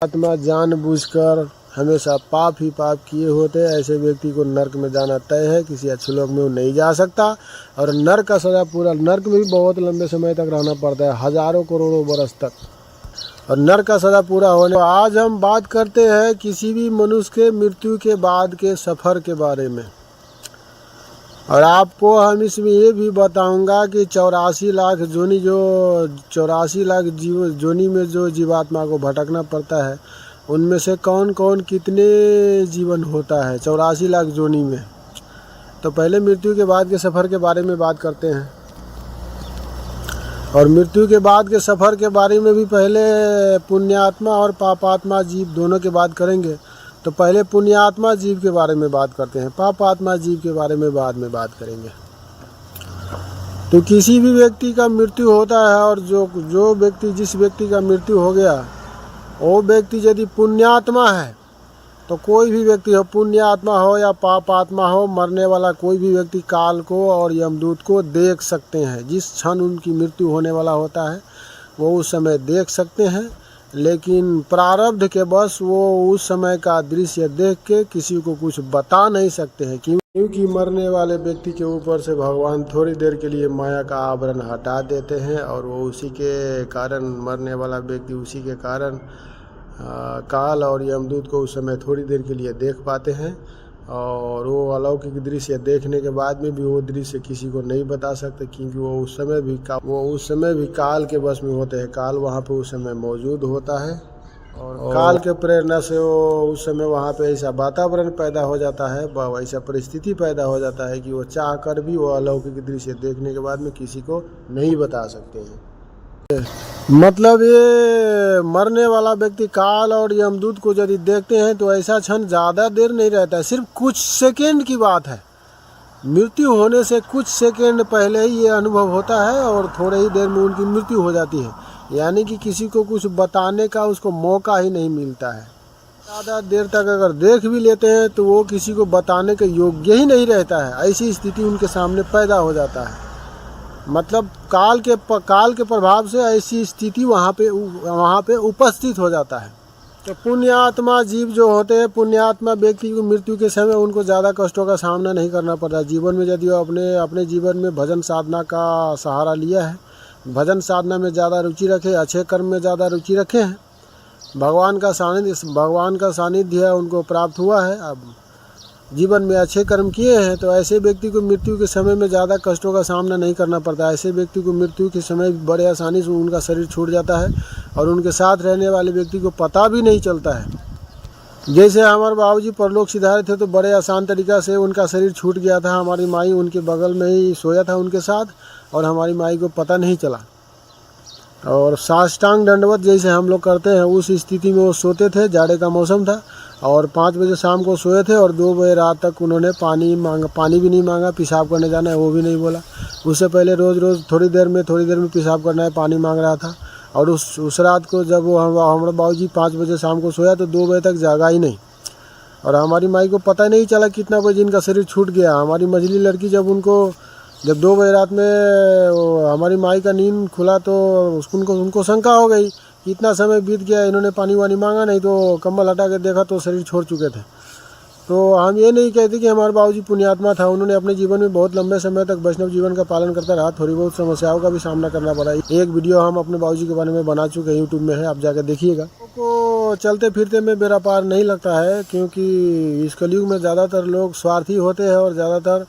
आत्मा जानबूझकर हमेशा पाप ही पाप किए होते हैं, ऐसे व्यक्ति को नर्क में जाना तय है। किसी अच्छे लोक में वो नहीं जा सकता और नर्क का सजा पूरा, नर्क में भी बहुत लंबे समय तक रहना पड़ता है, हजारों करोड़ों बरस तक, और नर्क का सजा पूरा होने। आज हम बात करते हैं किसी भी मनुष्य के मृत्यु के बाद के सफ़र के बारे में, और आपको हम इसमें ये भी बताऊंगा कि 84 लाख जोनी, जो 84 लाख जीव जोनी में जो जीवात्मा को भटकना पड़ता है, उनमें से कौन कौन कितने जीवन होता है 84 लाख जोनी में। तो पहले मृत्यु के बाद के सफ़र के बारे में बात करते हैं, और मृत्यु के बाद के सफ़र के बारे में भी पहले पुण्यात्मा और पापात्मा जीव दोनों के बात करेंगे। तो पहले पुण्यात्मा जीव के बारे में बात करते हैं, पापात्मा जीव के बारे में बाद में बात करेंगे। तो किसी भी व्यक्ति का मृत्यु होता है, और जो व्यक्ति, जिस व्यक्ति का मृत्यु हो गया, वो व्यक्ति यदि पुण्यात्मा है, तो कोई भी व्यक्ति हो, पुण्यात्मा हो या पापात्मा हो, मरने वाला कोई भी व्यक्ति काल को और यमदूत को देख सकते हैं। जिस क्षण उनकी मृत्यु होने वाला होता है वो उस समय देख सकते हैं, लेकिन प्रारब्ध के बस वो उस समय का दृश्य देख के किसी को कुछ बता नहीं सकते हैं, क्योंकि मरने वाले व्यक्ति के ऊपर से भगवान थोड़ी देर के लिए माया का आवरण हटा देते हैं, और वो उसी के कारण, मरने वाला व्यक्ति उसी के कारण काल और यमदूत को उस समय थोड़ी देर के लिए देख पाते हैं, और वो अलौकिक दृश्य देखने के बाद में भी वो दृश्य किसी को नहीं बता सकते, क्योंकि वो उस समय भी काल के बस में होते हैं। काल वहाँ पे उस समय मौजूद होता है, और काल के प्रेरणा से वो उस समय वहाँ पे ऐसा वातावरण पैदा हो जाता है, ऐसा परिस्थिति पैदा हो जाता है कि वो चाह कर भी वो अलौकिक दृश्य देखने के बाद में किसी को नहीं बता सकते हैं। मतलब ये मरने वाला व्यक्ति काल और यमदूत को यदि देखते हैं तो ऐसा क्षण ज़्यादा देर नहीं रहता है, सिर्फ कुछ सेकेंड की बात है। मृत्यु होने से कुछ सेकेंड पहले ही ये अनुभव होता है, और थोड़े ही देर में उनकी मृत्यु हो जाती है। यानी कि किसी को कुछ बताने का उसको मौका ही नहीं मिलता है। ज़्यादा देर तक अगर देख भी लेते हैं तो वो किसी को बताने के योग्य ही नहीं रहता है। ऐसी स्थिति उनके सामने पैदा हो जाता है। मतलब काल के प्रभाव से ऐसी स्थिति वहाँ पे उपस्थित हो जाता है। तो पुण्यात्मा जीव जो होते हैं, पुण्यात्मा व्यक्ति को मृत्यु के समय उनको ज़्यादा कष्टों का सामना नहीं करना पड़ता। जीवन में यदि वो अपने जीवन में भजन साधना का सहारा लिया है, भजन साधना में ज़्यादा रुचि रखे, अच्छे कर्म में ज़्यादा रुचि रखे हैं, भगवान का सानिध्य उनको प्राप्त हुआ है, अब जीवन में अच्छे कर्म किए हैं, तो ऐसे व्यक्ति को मृत्यु के समय में ज़्यादा कष्टों का सामना नहीं करना पड़ता। ऐसे व्यक्ति को मृत्यु के समय बड़े आसानी से उनका शरीर छूट जाता है, और उनके साथ रहने वाले व्यक्ति को पता भी नहीं चलता है। जैसे हमारे बाबूजी परलोक सिधारे थे, तो बड़े आसान तरीक़ा से उनका शरीर छूट गया था। हमारी माई उनके बगल में ही सोया था उनके साथ, और हमारी माई को पता नहीं चला। और साष्टांग दंडवत जैसे हम लोग करते हैं, उस स्थिति में वो सोते थे। जाड़े का मौसम था, और 5 बजे शाम को सोए थे, और 2 बजे रात तक उन्होंने पानी भी नहीं मांगा। पेशाब करने जाना है वो भी नहीं बोला। उससे पहले रोज़ थोड़ी देर में पेशाब करना है, पानी मांग रहा था। और उस रात को जब वो हमारा बाबूजी 5 बजे शाम को सोया, तो 2 बजे तक जागा ही नहीं, और हमारी माई को पता नहीं चला कितना बजे इनका शरीर छूट गया। हमारी मझली लड़की जब 2 बजे रात में हमारी माई का नींद खुला, तो उनको शंका हो गई कि इतना समय बीत गया, इन्होंने पानी वानी मांगा नहीं, तो कंबल हटा के देखा तो शरीर छोड़ चुके थे। तो हम ये नहीं कहते कि हमारे बाबूजी पुण्यात्मा था। उन्होंने अपने जीवन में बहुत लंबे समय तक वैष्णव जीवन का पालन करता रहा। थोड़ी बहुत समस्याओं का भी सामना करना पड़ा। एक वीडियो हम अपने बाबूजी के बारे में बना चुके हैं, यूट्यूब में है, आप जाकर देखिएगा। को चलते फिरते में बेड़ा पार नहीं लगता है, क्योंकि इस कलयुग में ज़्यादातर लोग स्वार्थी होते हैं, और ज़्यादातर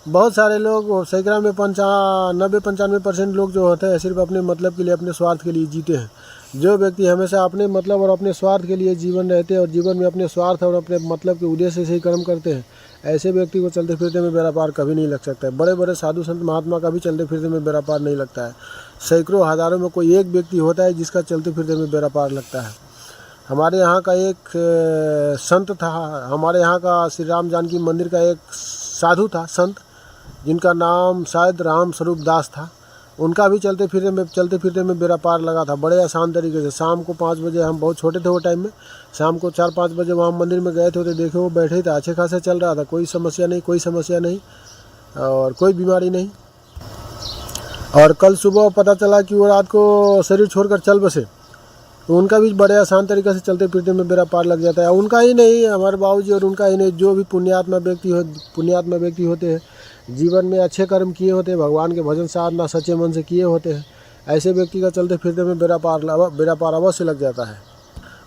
बहुत सारे लोग, सैकड़ा में 90-95% लोग जो होते हैं सिर्फ अपने मतलब के लिए, अपने स्वार्थ के लिए जीते हैं। जो व्यक्ति हमेशा अपने मतलब और अपने स्वार्थ के लिए जीवन रहते हैं, और जीवन में अपने स्वार्थ और अपने मतलब के उद्देश्य से ही कर्म करते हैं, ऐसे व्यक्ति को चलते फिरते में बेड़ा पार कभी नहीं लग सकता है। बड़े बड़े साधु संत महात्मा का भी चलते फिरते में बेड़ा पार नहीं लगता है। सैकड़ों हज़ारों में कोई एक व्यक्ति होता है जिसका चलते फिरते में बेड़ा पार लगता है। हमारे यहाँ का एक संत था, हमारे यहाँ का श्री राम जानकी मंदिर का एक साधु था, संत, जिनका नाम शायद राम स्वरूप दास था। उनका भी चलते फिरते में बेड़ा पार लगा था, बड़े आसान तरीके से। शाम को 5 बजे, हम बहुत छोटे थे वो टाइम में, शाम को 4-5 बजे वहाँ मंदिर में गए थे, तो देखे वो बैठे थे, अच्छे खासे चल रहा था, कोई समस्या नहीं और कोई बीमारी नहीं। और कल सुबह पता चला कि वो रात को शरीर छोड़कर चल बसे। तो उनका भी बड़े आसान तरीके से चलते फिरते में बेड़ा पार लग जाता है। उनका ही नहीं, हमारे बाबूजी और उनका ही नहीं, जो भी पुण्यात्मा व्यक्ति होते हैं, जीवन में अच्छे कर्म किए होते हैं, भगवान के भजन साधना सच्चे मन से किए होते हैं, ऐसे व्यक्ति का चलते फिरते में बेड़ा पार अवश्य लग जाता है।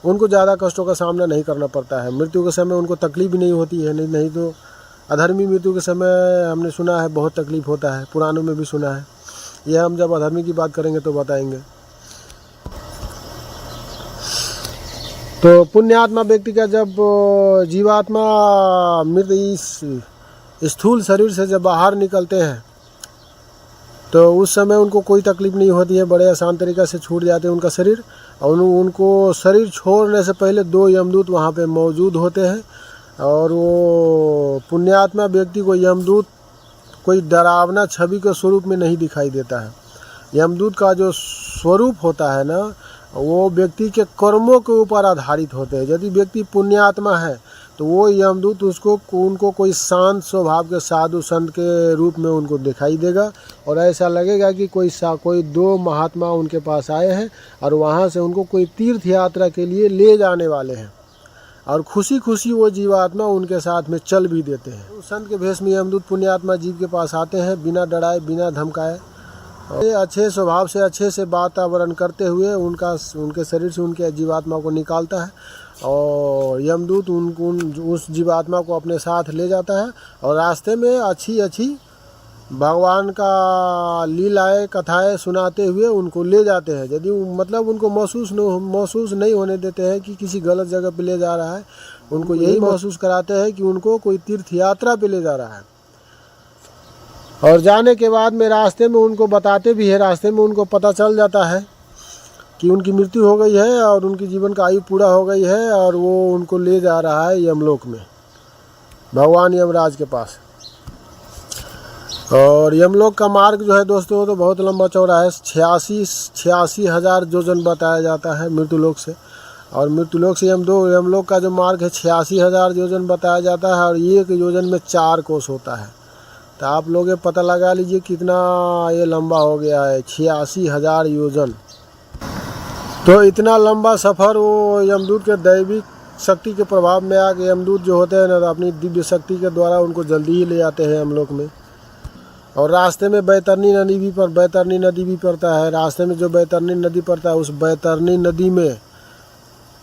उनको ज़्यादा कष्टों का सामना नहीं करना पड़ता है। मृत्यु के समय उनको तकलीफ भी नहीं होती है। नहीं तो अधर्मी मृत्यु के समय हमने सुना है बहुत तकलीफ होता है, पुराणों में भी सुना है। यह हम जब अधर्मी की बात करेंगे तो बताएंगे। तो पुण्यात्मा व्यक्ति का जब जीवात्मा मृत इस स्थूल शरीर से जब बाहर निकलते हैं तो उस समय उनको कोई तकलीफ नहीं होती है, बड़े आसान तरीक़े से छूट जाते हैं उनका शरीर। और उनको शरीर छोड़ने से पहले 2 यमदूत वहाँ पे मौजूद होते हैं, और वो पुण्यात्मा व्यक्ति को यमदूत कोई डरावना छवि के स्वरूप में नहीं दिखाई देता है। यमदूत का जो स्वरूप होता है ना, वो व्यक्ति के कर्मों के ऊपर आधारित होते हैं। यदि व्यक्ति पुण्यात्मा है तो वो यमदूत उनको कोई शांत स्वभाव के साधु संत के रूप में उनको दिखाई देगा, और ऐसा लगेगा कि कोई 2 महात्मा उनके पास आए हैं और वहाँ से उनको कोई तीर्थ यात्रा के लिए ले जाने वाले हैं, और खुशी खुशी वो जीवात्मा उनके साथ में चल भी देते हैं। उस संत के भेष में यमदूत पुण्यात्मा जीव के पास आते हैं, बिना डराए बिना धमकाए, अच्छे स्वभाव से अच्छे से वातावरण करते हुए उनके शरीर से उनके जीवात्मा को निकालता है, और यमदूत उस जीवात्मा को अपने साथ ले जाता है, और रास्ते में अच्छी भगवान का लीलाएं कथाएं सुनाते हुए उनको ले जाते हैं। यदि मतलब उनको महसूस नहीं होने देते हैं कि किसी गलत जगह पे ले जा रहा है, उनको यही महसूस कराते हैं कि उनको कोई तीर्थ यात्रा पे ले जा रहा है। और जाने के बाद में रास्ते में उनको बताते भी है, रास्ते में उनको पता चल जाता है कि उनकी मृत्यु हो गई है और उनकी जीवन का आयु पूरा हो गई है, और वो उनको ले जा रहा है यमलोक में, भगवान यमराज के पास। और यमलोक का मार्ग जो है दोस्तों तो बहुत लंबा चौड़ा है। 86 हज़ार योजन बताया जाता है मृत्युलोक से, और मृत्युलोक से यमलोक का जो मार्ग है 86 हज़ार योजन बताया जाता है, और 1 योजन में 4 कोस होता है। तो आप लोग ये पता लगा लीजिए कितना ये लंबा हो गया है, 86 हज़ार योजन। तो इतना लंबा सफ़र वो यमदूत के दैविक शक्ति के प्रभाव में आके यमदूत जो होते हैं ना, अपनी दिव्य शक्ति के द्वारा उनको जल्दी ही ले जाते हैं यमलोक में। और रास्ते में बैतरनी नदी भी पड़ता है। रास्ते में जो बैतरनी नदी पड़ता है, उस बैतरनी नदी में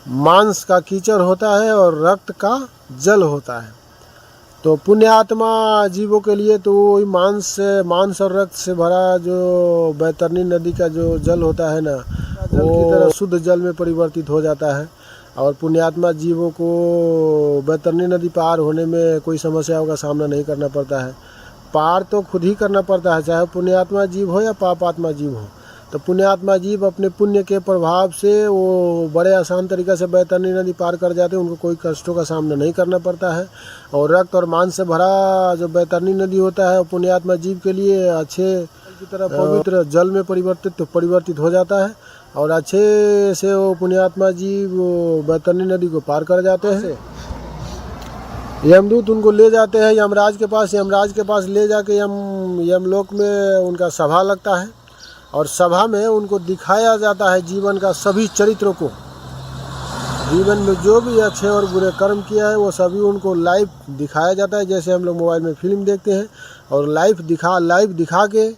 मांस का कीचड़ होता है और रक्त का जल होता है। तो पुण्यात्मा जीवों के लिए तो वही मांस और रक्त से भरा जो बैतरनी नदी का जो जल होता है ना, जल की तरह शुद्ध जल में परिवर्तित हो जाता है। और पुण्यात्मा जीवों को बैतरनी नदी पार होने में कोई समस्याओं का सामना नहीं करना पड़ता है। पार तो खुद ही करना पड़ता है, चाहे पुण्यात्मा जीव हो या पापात्मा जीव हो। तो पुण्यात्मा जीव अपने पुण्य के प्रभाव से वो बड़े आसान तरीक़े से बैतरनी नदी पार कर जाते हैं, उनको कोई कष्टों का सामना नहीं करना पड़ता है। और रक्त और मांस से भरा जो बैतरनी नदी होता है, वो पुण्यात्मा जीव के लिए अच्छे की तरह पवित्र जल में परिवर्तित हो जाता है, और अच्छे से वो पुण्यात्मा जीव बैतरनी नदी को पार कर जाते हैं। यमदूत उनको ले जाते हैं यमराज के पास ले जाके यमलोक में उनका सभा लगता है, और सभा में उनको दिखाया जाता है जीवन का सभी चरित्रों को। जीवन में जो भी अच्छे और बुरे कर्म किया है वो सभी उनको लाइव दिखाया जाता है, जैसे हम लोग मोबाइल में फिल्म देखते हैं। और लाइव दिखा के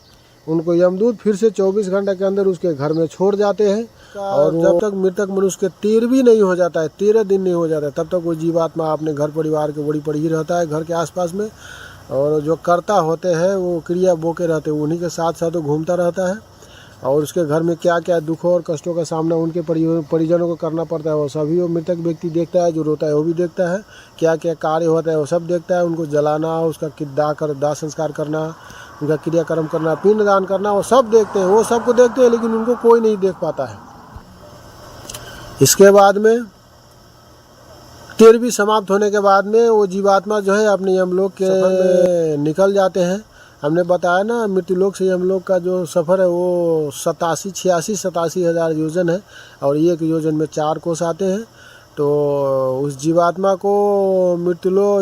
उनको यमदूत फिर से 24 घंटे के अंदर उसके घर में छोड़ जाते हैं। और जब तक मृतक मनुष्य के 13 नहीं हो जाता है, 13 दिन नहीं हो जाता है, तब तक वो जीवात्मा अपने घर परिवार के बड़ी पड़ी ही रहता है, घर के आसपास में। और जो कर्ता होते हैं वो क्रिया बोके रहते हैं, उन्हीं के साथ साथ वो घूमता रहता है। और उसके घर में क्या क्या दुखों और कष्टों का सामना उनके परिजनों को करना पड़ता है, वो सभी वो मृतक व्यक्ति देखता है। जो रोता है वो भी देखता है, क्या क्या कार्य होता है वो सब देखता है। उनको जलाना, उसका दाह संस्कार करना, उनका क्रियाक्रम करना, पिंडदान करना, वो सब देखते हैं, वो सबको देखते हैं, लेकिन उनको कोई नहीं देख पाता है। इसके बाद में 13वीं समाप्त होने के बाद में वो जीवात्मा जो है अपने यमलोक के में निकल जाते हैं। हमने बताया ना, मृत्युलोक से यमलोक का जो सफ़र है वो 87 हज़ार योजन है, और 1 योजन में 4 कोस आते हैं। तो उस जीवात्मा को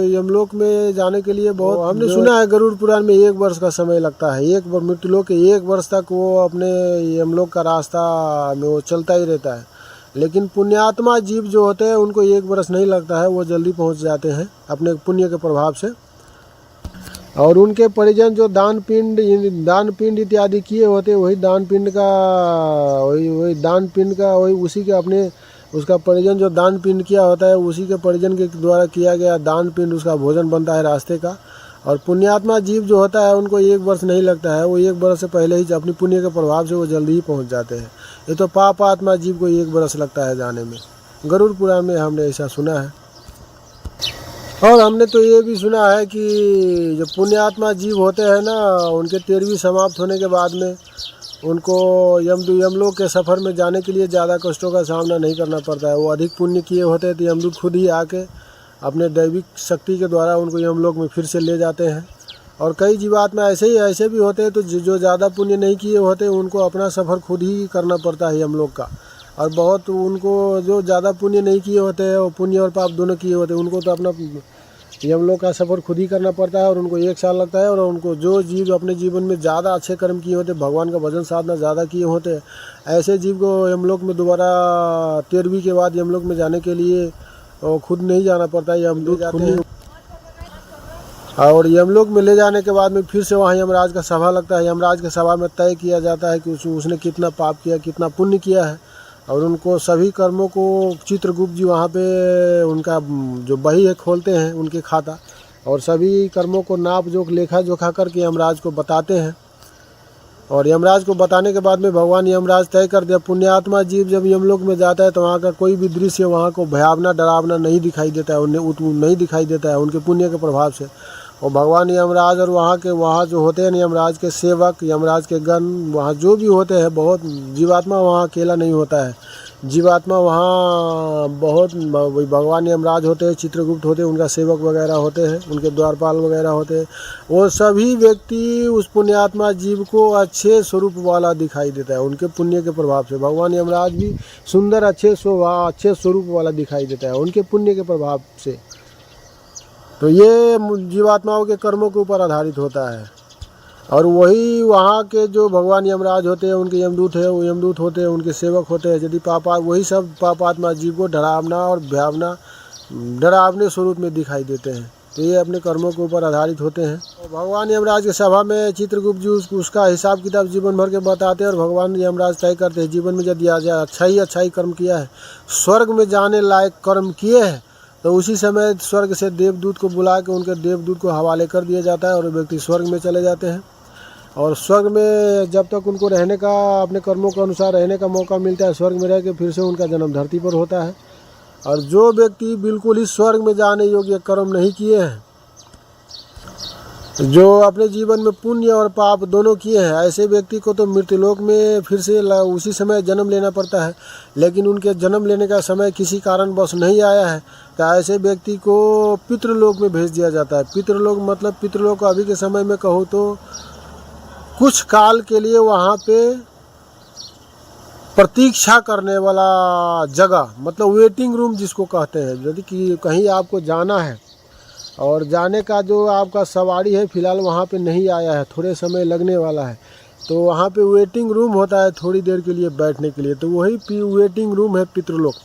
यमलोक में जाने के लिए बहुत हमने सुना है, गरुड़ पुराण में 1 वर्ष का समय लगता है। मृत्युलोक के 1 वर्ष तक वो अपने यमलोक का रास्ता में वो चलता ही रहता है। लेकिन पुण्यात्मा जीव जो होते हैं उनको 1 बरस नहीं लगता है, वो जल्दी पहुंच जाते हैं अपने पुण्य के प्रभाव से। और उनके परिजन जो दान पिंड इत्यादि किए होते हैं, वही दान पिंड का उसी के अपने उसका परिजन जो दान पिंड किया होता है, उसी के परिजन के द्वारा किया गया दान पिंड उसका भोजन बनता है रास्ते का। और पुण्यात्मा जीव जो होता है उनको 1 वर्ष नहीं लगता है, वो 1 वर्ष से पहले ही अपनी पुण्य के प्रभाव से वो जल्दी ही पहुंच जाते हैं। ये तो पाप आत्मा जीव को 1 वर्ष लगता है जाने में। गरुड़ पुराण में हमने ऐसा सुना है। और हमने तो ये भी सुना है कि जो पुण्यात्मा जीव होते हैं ना, उनके 13वीं समाप्त होने के बाद में उनको यमलोक के सफ़र में जाने के लिए ज़्यादा कष्टों का सामना नहीं करना पड़ता है। वो अधिक पुण्य किए होते हैं तो यमदूत खुद ही आके अपने दैविक शक्ति के द्वारा उनको यमलोक में फिर से ले जाते हैं। और कई जीवात्मा ऐसे भी होते हैं तो जो ज़्यादा पुण्य नहीं किए होते उनको अपना सफ़र खुद ही करना पड़ता है यमलोक का। और बहुत उनको जो ज़्यादा पुण्य नहीं किए होते हैं, वो पुण्य और पाप दोनों किए होते हैं, उनको तो अपना यमलोक का सफ़र खुद ही करना पड़ता है और उनको 1 साल लगता है। और उनको जो जीव अपने जीवन में ज़्यादा अच्छे कर्म किए होते, भगवान का भजन साधना ज़्यादा किए होते, ऐसे जीव को यमलोक में दोबारा 13वीं के बाद यमलोक में जाने के लिए खुद नहीं जाना पड़ता है, यमदूत जाते हैं। और यमलोक में ले जाने के बाद में फिर से वहाँ यमराज का सभा लगता है। यमराज के सभा में तय किया जाता है कि उसने कितना पाप किया, कितना पुण्य किया है। और उनको सभी कर्मों को चित्रगुप्त जी वहाँ पे उनका जो बही है खोलते हैं उनके खाता, और सभी कर्मों को नाप जोख लेखा जोखा करके यमराज को बताते हैं। और यमराज को बताने के बाद में भगवान यमराज तय कर दिया, पुण्यात्मा जीव जब यमलोक में जाता है तो वहाँ का कोई भी दृश्य वहाँ को भयावना डरावना नहीं दिखाई देता है, उन्हें नहीं दिखाई देता है उनके पुण्य के प्रभाव से। और भगवान यमराज और वहाँ जो होते हैं यमराज के सेवक, यमराज के गण, वहाँ जो भी होते हैं, बहुत जीवात्मा वहाँ अकेला नहीं होता है। जीवात्मा वहाँ बहुत भगवान यमराज होते हैं, चित्रगुप्त होते हैं, उनका सेवक वगैरह होते हैं, उनके द्वारपाल वगैरह होते हैं। वो सभी व्यक्ति उस पुण्यात्मा जीव को अच्छे स्वरूप वाला दिखाई देता है उनके पुण्य के प्रभाव से। भगवान यमराज भी सुंदर अच्छे स्वरूप वाला दिखाई देता है उनके पुण्य के प्रभाव से। तो ये जीवात्माओं के कर्मों के ऊपर आधारित होता है। और वही वहाँ के जो भगवान यमराज होते हैं, उनके यमदूत है, वो यमदूत होते हैं, उनके सेवक होते हैं। यदि वही सब पापात्मा जीव को डरावना और भयावना डरावने स्वरूप में दिखाई देते हैं। तो ये अपने कर्मों के ऊपर आधारित होते हैं। तो भगवान यमराज की सभा में चित्रगुप्त जी उसका हिसाब किताब जीवन भर के बताते हैं। और भगवान यमराज तय करते हैं, जीवन में यदि अच्छा ही कर्म किया है, स्वर्ग में जाने लायक कर्म किए हैं, तो उसी समय स्वर्ग से देवदूत को बुला के उनके देवदूत को हवाले कर दिया जाता है और व्यक्ति स्वर्ग में चले जाते हैं। और स्वर्ग में जब तक उनको रहने का, अपने कर्मों के अनुसार रहने का मौका मिलता है, स्वर्ग में रह के फिर से उनका जन्म धरती पर होता है। और जो व्यक्ति बिल्कुल ही स्वर्ग में जाने योग्य कर्म नहीं किए हैं, जो अपने जीवन में पुण्य और पाप दोनों किए हैं, ऐसे व्यक्ति को तो मृत्युलोक में फिर से उसी समय जन्म लेना पड़ता है। लेकिन उनके जन्म लेने का समय किसी कारणवश नहीं आया है तो ऐसे व्यक्ति को पितृलोक में भेज दिया जाता है। पितृलोक मतलब पितृलोक अभी के समय में कहूँ तो कुछ काल के लिए वहाँ पे प्रतीक्षा करने वाला जगह, मतलब वेटिंग रूम जिसको कहते हैं। यदि कि कहीं आपको जाना है और जाने का जो आपका सवारी है फिलहाल वहाँ पे नहीं आया है, थोड़े समय लगने वाला है, तो वहाँ पे वेटिंग रूम होता है थोड़ी देर के लिए बैठने के लिए। तो वही वेटिंग रूम है पितृलोक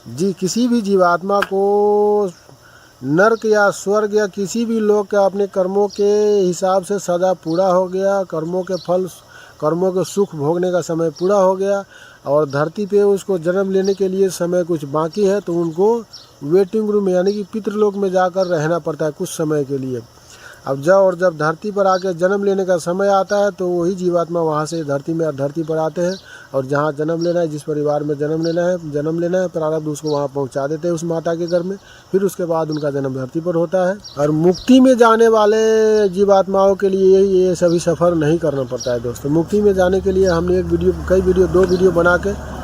जी। किसी भी जीवात्मा को नर्क या स्वर्ग या किसी भी लोक का अपने कर्मों के हिसाब से सदा पूरा हो गया, कर्मों के फल, कर्मों के सुख भोगने का समय पूरा हो गया और धरती पे उसको जन्म लेने के लिए समय कुछ बाकी है, तो उनको वेटिंग रूम यानी कि पितृलोक में जाकर रहना पड़ता है कुछ समय के लिए। अब जब धरती पर आके जन्म लेने का समय आता है तो वही जीवात्मा वहाँ से धरती पर आते हैं और जहाँ जन्म लेना है, जिस परिवार में जन्म लेना है प्रारब्ध उसको वहाँ पहुँचा देते हैं उस माता के घर में। फिर उसके बाद उनका जन्म धरती पर होता है। और मुक्ति में जाने वाले जीवात्माओं के लिए ये सभी सफ़र नहीं करना पड़ता है दोस्तों। मुक्ति में जाने के लिए हमने दो वीडियो बना के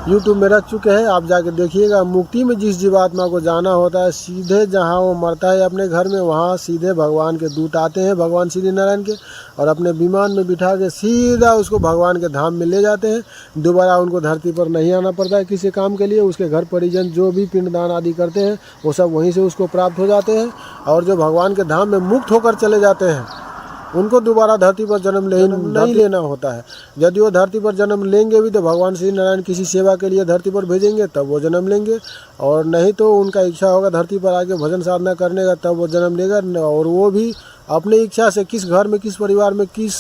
YouTube में रख चुके हैं, आप जाके देखिएगा। मुक्ति में जिस जीवात्मा को जाना होता है, सीधे जहाँ वो मरता है अपने घर में, वहाँ सीधे भगवान के दूत आते हैं, भगवान श्री नारायण के, और अपने विमान में बिठा के सीधा उसको भगवान के धाम में ले जाते हैं। दोबारा उनको धरती पर नहीं आना पड़ता है किसी काम के लिए। उसके घर परिजन जो भी पिंडदान आदि करते हैं वो सब वहीं से उसको प्राप्त हो जाते हैं। और जो भगवान के धाम में मुक्त होकर चले जाते हैं उनको दोबारा धरती पर जन्म नहीं लेना होता है। यदि वो धरती पर जन्म लेंगे भी तो भगवान श्री नारायण किसी सेवा के लिए धरती पर भेजेंगे तब वो जन्म लेंगे, और नहीं तो उनका इच्छा होगा धरती पर आके भजन साधना करने का तब वो जन्म लेगा। और वो भी अपनी इच्छा से किस घर में, किस परिवार में, किस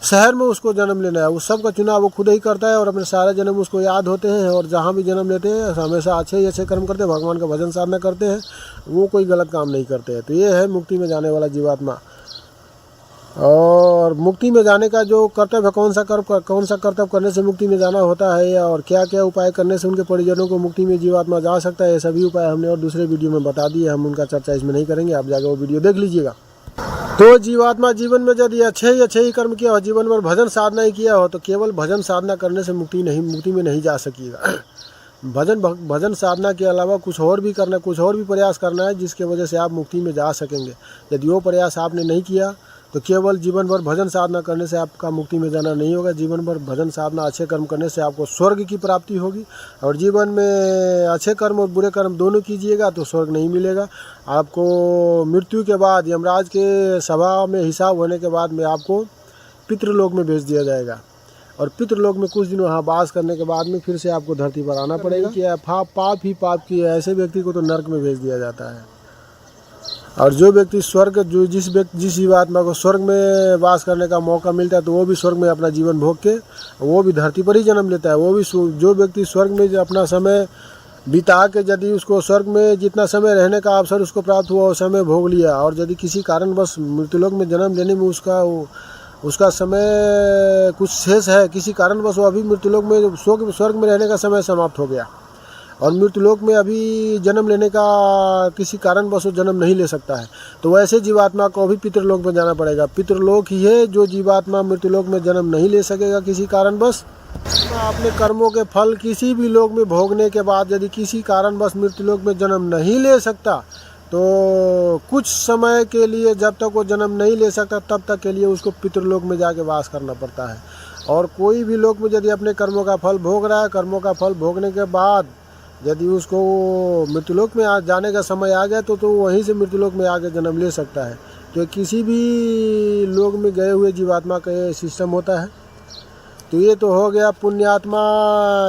शहर में उसको जन्म लेना है, उस सब का चुनाव वो खुद ही करता है। और अपने सारे जन्म उसको याद होते हैं, और जहाँ भी जन्म लेते हैं हमेशा अच्छे ही अच्छे कर्म करते हैं, भगवान का भजन साधना करते हैं, वो कोई गलत काम नहीं करते हैं। तो ये है मुक्ति में जाने वाला जीवात्मा। और मुक्ति में जाने का जो कर्तव्य है, कौन सा कर्तव्य करने से मुक्ति में जाना होता है, और क्या क्या उपाय करने से उनके परिजनों को मुक्ति में जीवात्मा जा सकता है, ये सभी उपाय हमने और दूसरे वीडियो में बता दिए। हम उनका चर्चा इसमें नहीं करेंगे, आप जाकर वो वीडियो देख लीजिएगा। तो जीवात्मा जीवन में यदि अच्छे ही कर्म किया हो, जीवन भर भजन साधना ही किया हो, तो केवल भजन साधना करने से मुक्ति में नहीं जा सकिएगा। भजन साधना के अलावा कुछ और भी करना, कुछ और भी प्रयास करना है जिसके वजह से आप मुक्ति में जा सकेंगे। यदि वो प्रयास आपने नहीं किया तो केवल जीवन भर भजन साधना करने से आपका मुक्ति में जाना नहीं होगा। जीवन भर भजन साधना अच्छे कर्म करने से आपको स्वर्ग की प्राप्ति होगी, और जीवन में अच्छे कर्म और बुरे कर्म दोनों कीजिएगा तो स्वर्ग नहीं मिलेगा। आपको मृत्यु के बाद यमराज के सभा में हिसाब होने के बाद में आपको पितृलोक में भेज दिया जाएगा, और पितृलोक में कुछ दिन वहाँ वास करने के बाद में फिर से आपको धरती पर आना पड़ेगा। कि पाप ही पाप किया ऐसे व्यक्ति को तो नर्क में भेज दिया जाता है। और जो व्यक्ति स्वर्ग, जिस जीवात्मा को स्वर्ग में वास करने का मौका मिलता है तो वो भी स्वर्ग में अपना जीवन भोग के वो भी धरती पर ही जन्म लेता है। वो भी जो व्यक्ति स्वर्ग में अपना समय बिता के यदि उसको स्वर्ग में जितना समय रहने का अवसर उसको प्राप्त हुआ वो समय भोग लिया, और यदि किसी कारणवश मृत्युलोक में जन्म लेने में उसका समय कुछ शेष है, किसी कारणवश वो अभी मृत्युलोक में स्वर्ग में रहने का समय समाप्त हो गया और मृत्युलोक में अभी जन्म लेने का किसी कारणवश वो जन्म नहीं ले सकता है, तो वैसे जीवात्मा को भी पितृलोक में जाना पड़ेगा। पितृलोक ही है जो जीवात्मा मृत्युलोक में जन्म नहीं ले सकेगा किसी कारणवश। अपने कर्मों के फल किसी भी लोक में भोगने के बाद यदि किसी कारणवश मृत्युलोक में जन्म नहीं ले सकता तो कुछ समय के लिए, जब तक वो जन्म नहीं ले सकता तब तक के लिए उसको पितृलोक में जाके वास करना पड़ता है। और कोई भी लोक में यदि अपने कर्मों का फल भोग रहा है, कर्मों का फल भोगने के बाद यदि उसको मृत्युलोक में जाने का समय आ गया तो वहीं से मृत्युलोक में आके जन्म ले सकता है। तो किसी भी लोक में गए हुए जीवात्मा का ये सिस्टम होता है। तो ये तो हो गया पुण्यात्मा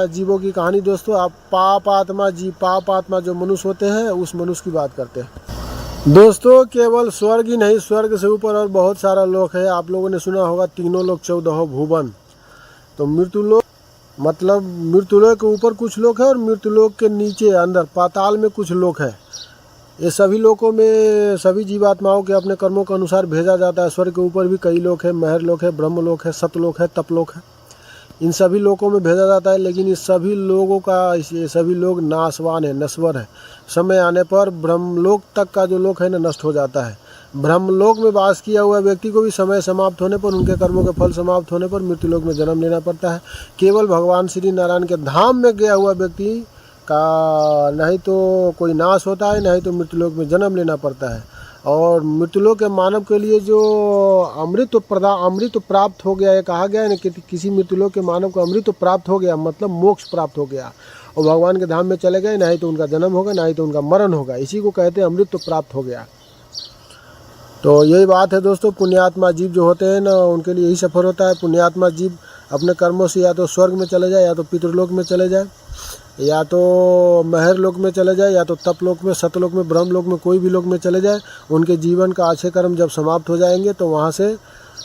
जीवों की कहानी दोस्तों। आप पाप आत्मा जो मनुष्य होते हैं उस मनुष्य की बात करते हैं दोस्तों। केवल स्वर्ग ही नहीं, स्वर्ग से ऊपर और बहुत सारा लोक है। आप लोगों ने सुना होगा तीनों लोक 14 भुवन। तो मृत्युलोक मतलब मृत्युलोक के ऊपर कुछ लोक है और मृत्युलोक के नीचे अंदर पाताल में कुछ लोक है। ये सभी लोकों में सभी जीवात्माओं के अपने कर्मों के अनुसार भेजा जाता है। स्वर्ग के ऊपर भी कई लोक है, महर लोक है, ब्रह्मलोक है, सतलोक है, तपलोक है। इन सभी लोकों में भेजा जाता है, लेकिन इस सभी लोगों का ये सभी लोग नाशवान है, नश्वर है। समय आने पर ब्रह्मलोक तक का जो लोक है ना नष्ट हो जाता है। ब्रह्मलोक में वास किया हुआ व्यक्ति को भी समय समाप्त होने पर, उनके कर्मों के फल समाप्त होने पर मृत्युलोक में जन्म लेना पड़ता है। केवल भगवान श्री नारायण के धाम में गया हुआ व्यक्ति का नहीं तो कोई नाश होता है, नहीं तो मृत्युलोक में जन्म लेना पड़ता है। और मृत्युलोक के मानव के लिए जो अमृत प्राप्त हो गया, ये कहा गया है ना कि किसी मृत्युलोक के मानव को अमृत प्राप्त हो गया मतलब मोक्ष प्राप्त हो गया और भगवान के धाम में चले गए, नहीं तो उनका जन्म होगा, नहीं तो उनका मरण होगा। इसी को कहते हैं अमृत प्राप्त हो गया। तो यही बात है दोस्तों। पुण्यात्मा जीव जो होते हैं ना उनके लिए यही सफ़र होता है। पुण्यात्मा जीव अपने कर्मों से या तो स्वर्ग में चले जाए, या तो पितृलोक में चले जाए, या तो महर लोक में चले जाए, या तो तपलोक में, सतलोक में, ब्रह्मलोक में, कोई भी लोक में चले जाए। उनके जीवन का अच्छे कर्म जब समाप्त हो जाएंगे तो वहाँ से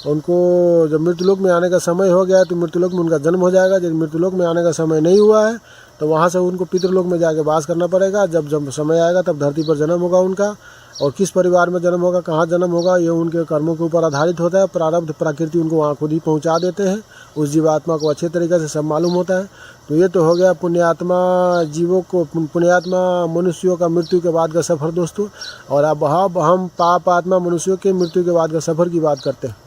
उनको जब मृत्युलोक में आने का समय हो गया है तो मृत्युलोक में उनका जन्म हो जाएगा। जब मृत्युलोक में आने का समय नहीं हुआ है तो वहाँ से उनको पितृलोक में जाके वास करना पड़ेगा। जब समय आएगा तब धरती पर जन्म होगा उनका, और किस परिवार में जन्म होगा, कहाँ जन्म होगा, ये उनके कर्मों के ऊपर आधारित होता है। प्रारब्ध प्रकृति उनको वहाँ खुद ही पहुँचा देते हैं। उस जीवात्मा को अच्छे तरीके से सब मालूम होता है। तो ये तो हो गया पुण्यात्मा जीवों को, पुण्यात्मा मनुष्यों का मृत्यु के बाद का सफ़र दोस्तों। और अब हम पाप आत्मा मनुष्यों के मृत्यु के बाद का सफ़र की बात करते हैं।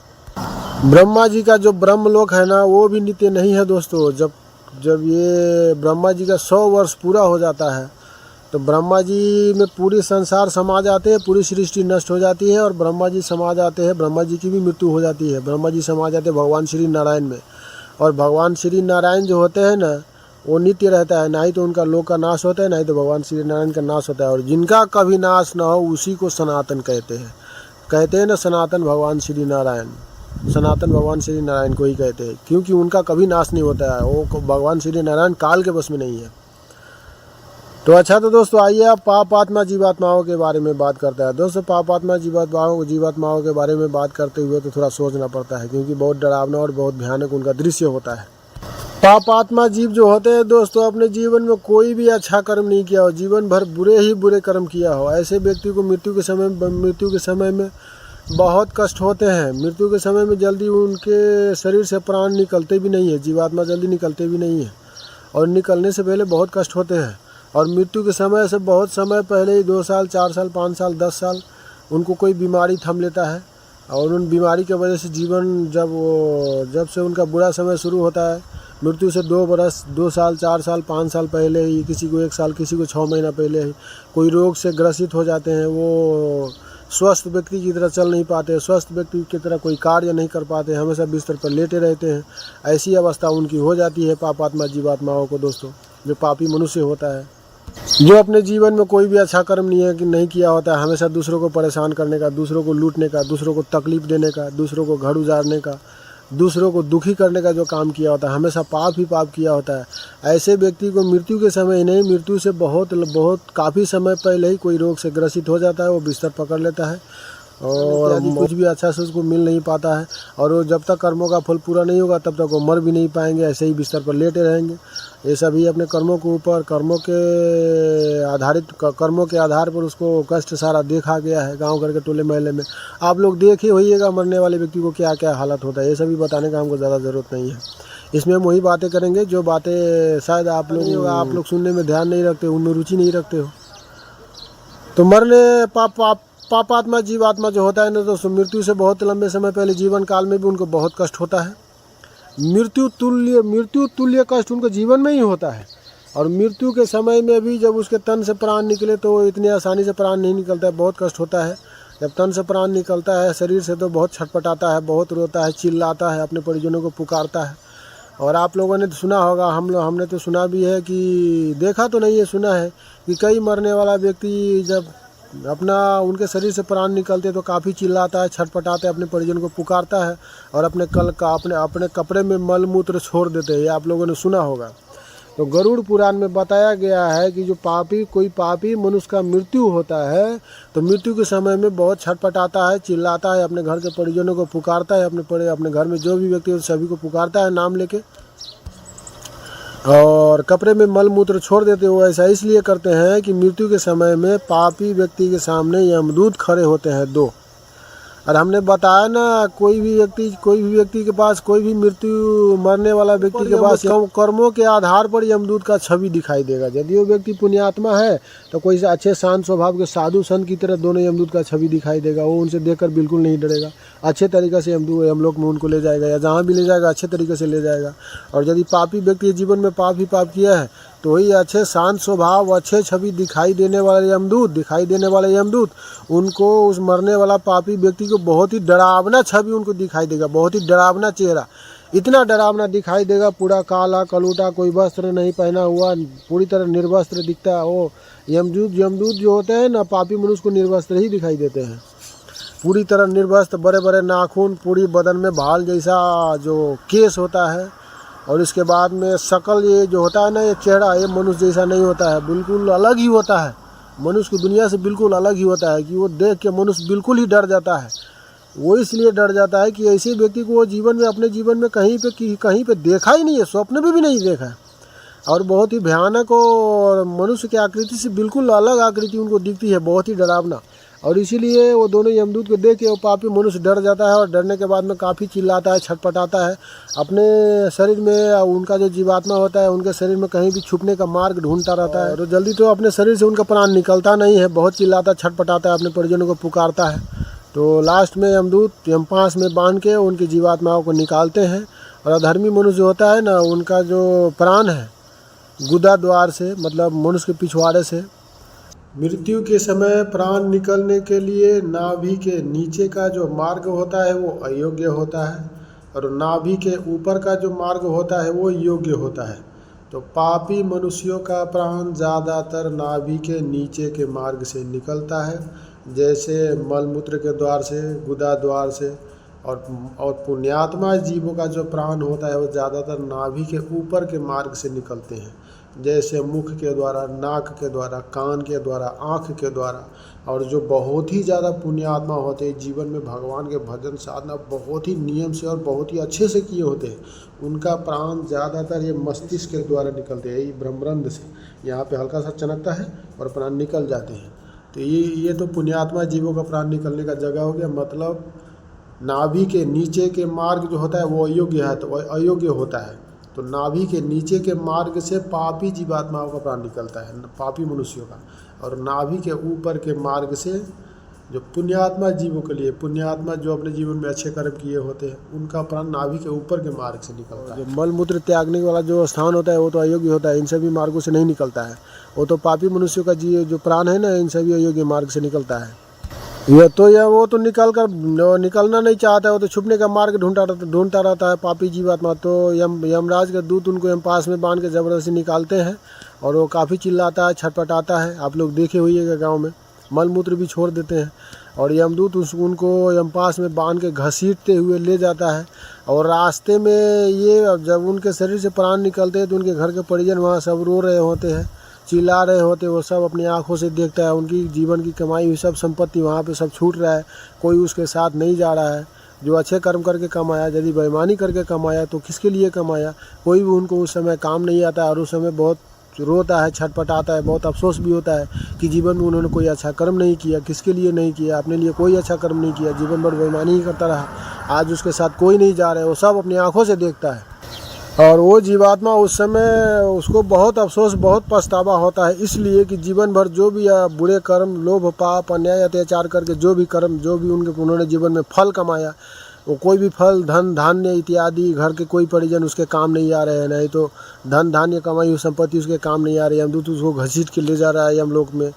ब्रह्मा जी का जो ब्रह्मलोक है ना वो भी नित्य नहीं है दोस्तों। जब ये ब्रह्मा जी का 100 वर्ष पूरा हो जाता है तो ब्रह्मा जी में पूरी संसार समा जाते हैं, पूरी सृष्टि नष्ट हो जाती है और ब्रह्मा जी समा जाते हैं। ब्रह्मा जी की भी मृत्यु हो जाती है। ब्रह्मा जी समा जाते हैं भगवान श्री नारायण में। और भगवान श्री नारायण जो होते हैं ना वो नित्य रहता है, ना ही तो उनका लोक का नाश होता है, ना ही तो भगवान श्री नारायण का नाश होता है। और जिनका कभी नाश ना हो उसी को सनातन कहते हैं। कहते हैं ना सनातन भगवान श्री नारायण, सनातन भगवान श्री नारायण को ही कहते हैं, क्योंकि उनका कभी नाश नहीं होता है। वो भगवान श्री नारायण काल के बस में नहीं है। तो अच्छा, तो दोस्तों आइए आप पाप आत्मा जीवात्माओं के बारे में बात करते हैं। दोस्तों पाप आत्मा जीवात्माओं के बारे में बात करते हुए तो थोड़ा सोचना पड़ता है, क्योंकि बहुत डरावना और बहुत भयानक उनका दृश्य होता है। पाप आत्मा जीव जो होते हैं दोस्तों, अपने जीवन में कोई भी अच्छा कर्म नहीं किया हो, जीवन भर बुरे ही बुरे कर्म किया हो, ऐसे व्यक्ति को मृत्यु के समय में बहुत कष्ट होते हैं। मृत्यु के समय में जल्दी उनके शरीर से प्राण निकलते भी नहीं है, जीवात्मा जल्दी निकलते भी नहीं है, और निकलने से पहले बहुत कष्ट होते हैं। और मृत्यु के समय से बहुत समय पहले ही 2 साल 4 साल 5 साल 10 साल उनको कोई बीमारी थम लेता है, और उन बीमारी की वजह से जीवन जब से उनका बुरा समय शुरू होता है, मृत्यु से 2 साल 4 साल 5 साल पहले ही, किसी को 1 साल, किसी को 6 महीना पहले ही कोई रोग से ग्रसित हो जाते हैं। वो स्वस्थ व्यक्ति की तरह चल नहीं पाते, स्वस्थ व्यक्ति की तरह कोई कार्य नहीं कर पाते, हमेशा बिस्तर पर लेटे रहते हैं। ऐसी अवस्था उनकी हो जाती है पापात्मा जीवात्माओं को दोस्तों, जो पापी मनुष्य होता है, जो अपने जीवन में कोई भी अच्छा कर्म नहीं किया होता है, हमेशा दूसरों को परेशान करने का, दूसरों को लूटने का, दूसरों को तकलीफ देने का, दूसरों को घर उजाड़ने का, दूसरों को दुखी करने का जो काम किया होता है, हमेशा पाप ही पाप किया होता है। ऐसे व्यक्ति को मृत्यु के समय ही नहीं, मृत्यु से बहुत काफ़ी समय पहले ही कोई रोग से ग्रसित हो जाता है, वो बिस्तर पकड़ लेता है, और कुछ भी अच्छा से उसको मिल नहीं पाता है, और वो जब तक कर्मों का फल पूरा नहीं होगा तब तक वो मर भी नहीं पाएंगे, ऐसे ही बिस्तर पर लेटे रहेंगे। ये सभी अपने कर्मों के ऊपर, कर्मों के आधार पर उसको कष्ट सारा देखा गया है गांव घर के टोले महल्ले में। आप लोग देखे होइएगा मरने वाले व्यक्ति को क्या क्या हालत होता है। ये सभी बताने का हमको ज़्यादा ज़रूरत नहीं है। इसमें हम वही बातें करेंगे जो बातें शायद आप लोग सुनने में ध्यान नहीं रखते, उनमें रुचि नहीं रखते हो। तो मरने पापात्मा जीवात्मा जो होता है ना दोस्तों, मृत्यु से बहुत लंबे समय पहले जीवन काल में भी उनको बहुत कष्ट होता है। मृत्यु तुल्य कष्ट उनके जीवन में ही होता है, और मृत्यु के समय में भी जब उसके तन से प्राण निकले तो इतनी आसानी से प्राण नहीं निकलता है, बहुत कष्ट होता है। जब तन से प्राण निकलता है शरीर से तो बहुत छटपटाता है, बहुत रोता है, चिल्लाता है, अपने परिजनों को पुकारता है। और आप लोगों ने तो सुना होगा, हमने तो सुना भी है, कि देखा तो नहीं है, सुना है कि कई मरने वाला व्यक्ति जब उनके शरीर से प्राण निकलते तो काफ़ी चिल्लाता है, छटपटाता है, अपने परिजन को पुकारता है, और अपने कपड़े में मल मूत्र छोड़ देते हैं। ये आप लोगों ने सुना होगा। तो गरुड़ पुराण में बताया गया है कि जो कोई पापी मनुष्य का मृत्यु होता है तो मृत्यु के समय में बहुत छटपटाता है, चिल्लाता है, अपने घर के परिजनों को पुकारता है, अपने घर में जो भी व्यक्ति है सभी को पुकारता है नाम लेके, और कपड़े में मल मूत्र छोड़ देते हो। ऐसा इसलिए करते हैं कि मृत्यु के समय में पापी व्यक्ति के सामने यमदूत खड़े होते हैं 2। और हमने बताया ना, कोई भी व्यक्ति के पास, कोई भी मरने वाला व्यक्ति के पास कर्मों के आधार पर यमदूत का छवि दिखाई देगा। यदि वो व्यक्ति पुण्यात्मा है तो कोई अच्छे शांत स्वभाव के साधु संत की तरह दोनों यमदूत का छवि दिखाई देगा। वो उनसे देखकर बिल्कुल नहीं डरेगा, अच्छे तरीके से यमलोक में उनको ले जाएगा, या जहाँ भी ले जाएगा अच्छे तरीके से ले जाएगा। और यदि पापी व्यक्ति जीवन में पाप ही पाप किया है तो वही अच्छे शांत स्वभाव, अच्छे छवि दिखाई देने वाले यमदूत उनको, उस मरने वाला पापी व्यक्ति को बहुत ही डरावना छवि उनको दिखाई देगा, बहुत ही डरावना चेहरा, इतना डरावना दिखाई देगा, पूरा काला कलूटा, कोई वस्त्र नहीं पहना हुआ, पूरी तरह निर्वस्त्र दिखता है। वो यमदूत जो होते हैं ना, पापी मनुष्य को निर्वस्त्र ही दिखाई देते हैं, पूरी तरह निर्वस्त्र, बड़े बड़े नाखून, पूरी बदन में भाल जैसा जो केस होता है, और इसके बाद में शकल, ये जो होता है ना, ये चेहरा, ये मनुष्य जैसा नहीं होता है, बिल्कुल अलग ही होता है, मनुष्य की दुनिया से बिल्कुल अलग ही होता है, कि वो देख के मनुष्य बिल्कुल ही डर जाता है। वो इसलिए डर जाता है कि ऐसे व्यक्ति को वो अपने जीवन में कहीं पे देखा ही नहीं है, स्वप्न में भी नहीं देखा है, और बहुत ही भयानक, और मनुष्य की आकृति से बिल्कुल अलग आकृति उनको दिखती है, बहुत ही डरावना। और इसीलिए वो दोनों यमदूत को देख के वो पापी मनुष्य डर जाता है, और डरने के बाद में काफ़ी चिल्लाता है, छटपटाता है, अपने शरीर में, उनका जो जीवात्मा होता है उनके शरीर में कहीं भी छुपने का मार्ग ढूंढता रहता है, और जल्दी तो अपने शरीर से उनका प्राण निकलता नहीं है, बहुत चिल्लाता, छटपटाता है, अपने परिजनों को पुकारता है। तो लास्ट में यमदूत यमपास में बांध के उनकी जीवात्माओं को निकालते हैं। और अधर्मी मनुष्य होता है ना, उनका जो प्राण है गुदा द्वार से, मतलब मनुष्य के पिछवाड़े से, मृत्यु के समय प्राण निकलने के लिए नाभि के नीचे का जो मार्ग होता है वो अयोग्य होता है, और नाभि के ऊपर का जो मार्ग होता है वो योग्य होता है। तो पापी मनुष्यों का प्राण ज़्यादातर नाभि के नीचे के मार्ग से निकलता है, जैसे मलमूत्र के द्वार से, गुदा द्वार से। और पुण्यात्मा जीवों का जो प्राण होता है वो ज़्यादातर नाभि के ऊपर के मार्ग से निकलते हैं, जैसे मुख के द्वारा, नाक के द्वारा, कान के द्वारा, आँख के द्वारा। और जो बहुत ही ज़्यादा पुण्यात्मा होते हैं, जीवन में भगवान के भजन साधना बहुत ही नियम से और बहुत ही अच्छे से किए होते हैं, उनका प्राण ज़्यादातर ये मस्तिष्क के द्वारा निकलते हैं, ये ब्रह्मरंध्र से। यहाँ पे हल्का सा चनकता है और प्राण निकल जाते हैं। तो ये तो पुण्यात्मा जीवों का प्राण निकलने का जगह हो गया। मतलब नाभि के नीचे के मार्ग जो होता है वो अयोग्य है, तो अयोग्य होता है। तो नाभि के नीचे के मार्ग से पापी जीवात्माओं का प्राण निकलता है, पापी मनुष्यों का। और नाभि के ऊपर के मार्ग से जो पुण्यात्मा जीवों के लिए, पुण्यात्मा जो अपने जीवन में अच्छे कर्म किए होते हैं, उनका प्राण नाभि के ऊपर के मार्ग से निकलता है। जो मलमूत्र त्यागने वाला जो स्थान होता है वो तो अयोग्य होता है, इन सभी मार्गों से नहीं निकलता है। वो तो पापी मनुष्यों का जो प्राण है ना, इन सभी अयोग्य मार्ग से निकलता है। वो तो निकलना नहीं चाहता है, वो तो छुपने का मार्ग ढूंढता रहता है पापी जीवात्मा। तो यमराज के दूत उनको पास में बांध के ज़बरदस्ती निकालते हैं और वो काफ़ी चिल्लाता है, छटपटाता है। आप लोग देखे हुए गाँव में मलमूत्र भी छोड़ देते हैं। और यमदूत उनको यमपास में बांध के घसीटते हुए ले जाता है। और रास्ते में ये जब उनके शरीर से प्राण निकलते हैं तो उनके घर के परिजन वहाँ सब रो रहे होते हैं, चिल्ला रहे होते, वो सब अपनी आंखों से देखता है। उनकी जीवन की कमाई हुई सब संपत्ति वहाँ पे सब छूट रहा है, कोई उसके साथ नहीं जा रहा है। जो अच्छे कर्म करके कमाया, यदि बेईमानी करके कमाया तो किसके लिए कमाया, कोई भी उनको उस समय काम नहीं आता है। और उस समय बहुत रोता है, छटपटाता है, बहुत अफसोस भी होता है कि जीवन में उन्होंने कोई अच्छा कर्म नहीं किया। किसके लिए नहीं किया? अपने लिए कोई अच्छा कर्म नहीं किया, जीवन भर बेईमानी ही करता रहा। आज उसके साथ कोई नहीं जा रहा है, वो सब अपनी आँखों से देखता है। और वो जीवात्मा उस समय उसको बहुत अफसोस, बहुत पछतावा होता है, इसलिए कि जीवन भर जो भी बुरे कर्म, लोभ, पाप, अन्याय, अत्याचार करके जो भी कर्म, जो भी उन्होंने जीवन में फल कमाया, वो कोई भी फल, धन धान्य इत्यादि, घर के कोई परिजन उसके काम नहीं आ रहे हैं, नहीं तो धन धान्य कमाई हुई संपत्ति उसके काम नहीं आ रही। यमदूत उसको घसीट के ले जा रहा है यमलोक में,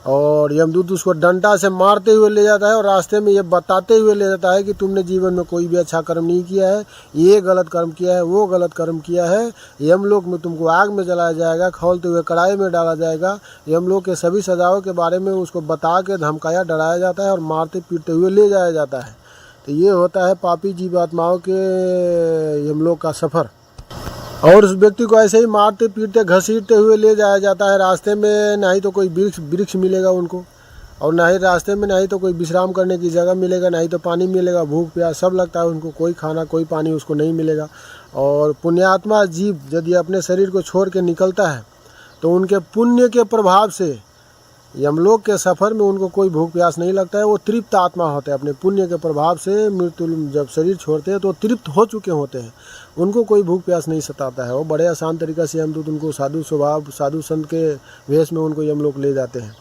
और यमदूत उसको डंडा से मारते हुए ले जाता है और रास्ते में ये बताते हुए ले जाता है कि तुमने जीवन में कोई भी अच्छा कर्म नहीं किया है, ये गलत कर्म किया है, वो गलत कर्म किया है। यमलोक में तुमको आग में जलाया जाएगा, खौलते हुए कढ़ाई में डाला जाएगा। यमलोक के सभी सजाओं के बारे में उसको बता के धमकाया, डराया जाता है और मारते पीटते हुए ले जाया जाता है। तो ये होता है पापी जीवात्माओं के यमलोक का सफ़र। और उस व्यक्ति को ऐसे ही मारते पीटते घसीटते हुए ले जाया जाता है। रास्ते में ना ही तो कोई वृक्ष मिलेगा उनको, और ना ही रास्ते में ना ही तो कोई विश्राम करने की जगह मिलेगा, ना ही तो पानी मिलेगा। भूख प्यास सब लगता है उनको, कोई खाना कोई पानी उसको नहीं मिलेगा। और पुण्यात्मा जीव यदि अपने शरीर को छोड़ के निकलता है तो उनके पुण्य के प्रभाव से यमलोक के सफ़र में उनको कोई भूख प्यास नहीं लगता है। वो तृप्त आत्मा होते हैं, अपने पुण्य के प्रभाव से मृत्यु जब शरीर छोड़ते हैं तो तृप्त हो चुके होते हैं, उनको कोई भूख प्यास नहीं सताता है। वो बड़े आसान तरीक़े से यमदूत उनको साधु स्वभाव, साधु संत के वेश में उनको यमलोक ले जाते हैं।